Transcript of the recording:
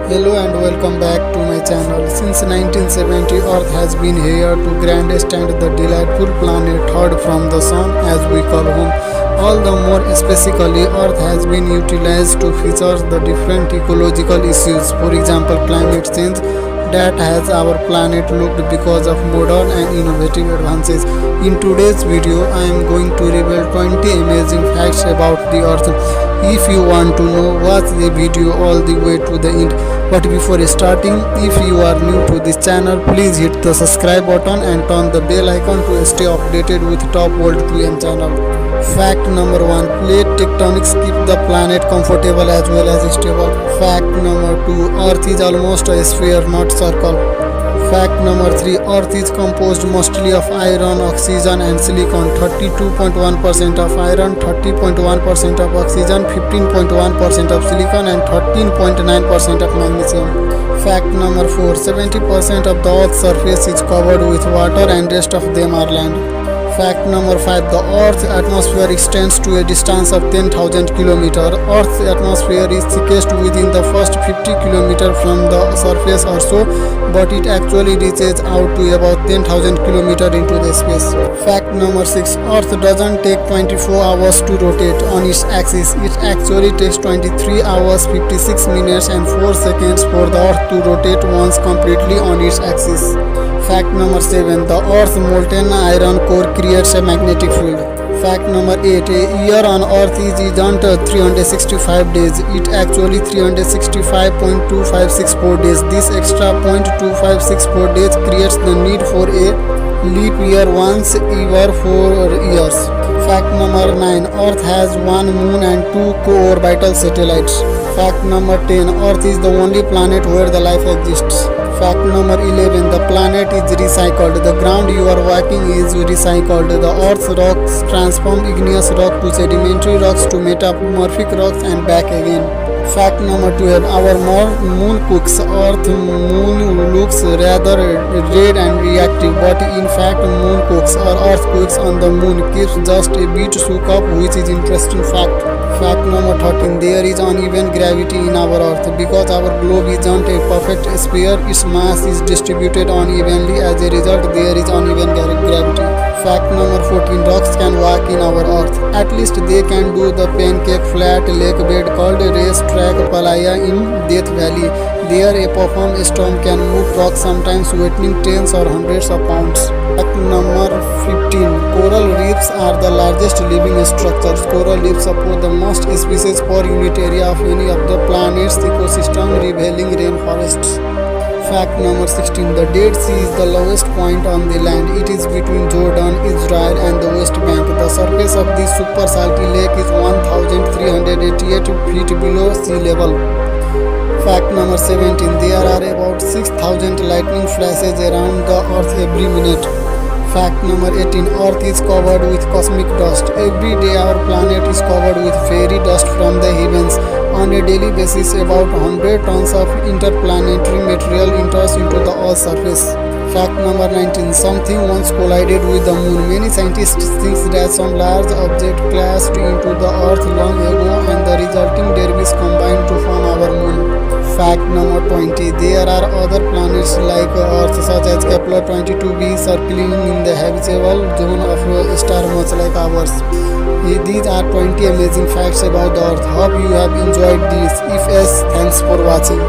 Hello and welcome back to my channel. Since 1970, Earth has been here to grandest and the delightful planet third from the sun as we call home. All the more specifically, Earth has been utilized to feature the different ecological issues. For example, climate change that has our planet looked because of modern and innovative advances. In today's video, I am going to reveal 20 amazing facts about the Earth. If you want to know, watch the video all the way to the end. But before starting, if you are new to this channel, please hit the subscribe button and turn the bell icon to stay updated with top world 2M channel. Fact number 1. Plate tectonics keep the planet comfortable as well as stable. Fact number 2. Earth is almost a sphere, not circle. Fact number 3. Earth is composed mostly of iron, oxygen and silicon. 32.1% of iron, 30.1% of oxygen, 15.1% of silicon and 13.9% of magnesium. Fact number 4. 70% of the Earth's surface is covered with water and rest of them are land. Fact number 5. The Earth's atmosphere extends to a distance of 10,000 km. Earth's atmosphere is thickest within the first 50 km from the surface or so, but it actually reaches out to about 10,000 km into the space. Fact number 6. Earth doesn't take 24 hours to rotate on its axis. It actually takes 23 hours, 56 minutes and 4 seconds for the Earth to rotate once completely on its axis. Fact number 7. The Earth's molten iron core creates a magnetic field. Fact number 8. A year on Earth isn't 365 days. It actually 365.256 days. This extra 0.256 days creates the need for a leap year once every 4 years. Fact number 9. Earth has one moon and 2 co-orbital satellites. Fact number 10. Earth is the only planet where the life exists. Fact number 11. The planet is recycled. The ground you are walking is recycled. The Earth's rocks transform igneous rock to sedimentary rocks to metamorphic rocks and back again. Fact number 12. Our moon cooks. Earth moon looks rather red and reactive, but in fact moon cooks or earth cooks on the moon keeps just a bit shook up, which is interesting fact. Fact number 13. There is uneven gravity in our Earth. Because our globe isn't a perfect sphere, its mass is distributed unevenly. As a result, there is uneven gravity. Fact number 14. Rocks can walk in our Earth. At least they can do the pancake flat lake bed called Race Track Palaya in Death Valley. There a perform storm can move rocks, sometimes weighing tens or hundreds of pounds. Fact number 15. Coral reefs are the largest living structures. Coral reefs support the most species per unit area of any of the planet's ecosystem, revealing rainforests. Fact number 16. The Dead Sea is the lowest point on the land. It is between Jordan, Israel and the West Bank. The surface of this super salty lake is 1,388 feet below sea level. Fact number 17. There are about 6,000 lightning flashes around the Earth every minute. Fact number 18. Earth is covered with cosmic dust. Every day our planet is covered with fairy dust from the heavens. On a daily basis, about 100 tons of interplanetary material enters into the Earth's surface. Fact number 19. Something once collided with the moon. Many scientists think that some large object crashed into the Earth long ago and the resulting debris combined to form our moon. Fact number 20. There are other planets like Earth such as Kepler 22b circling in the habitable zone of a star much like ours. These are 20 amazing facts about the Earth. Hope you have enjoyed this. If yes, thanks for watching.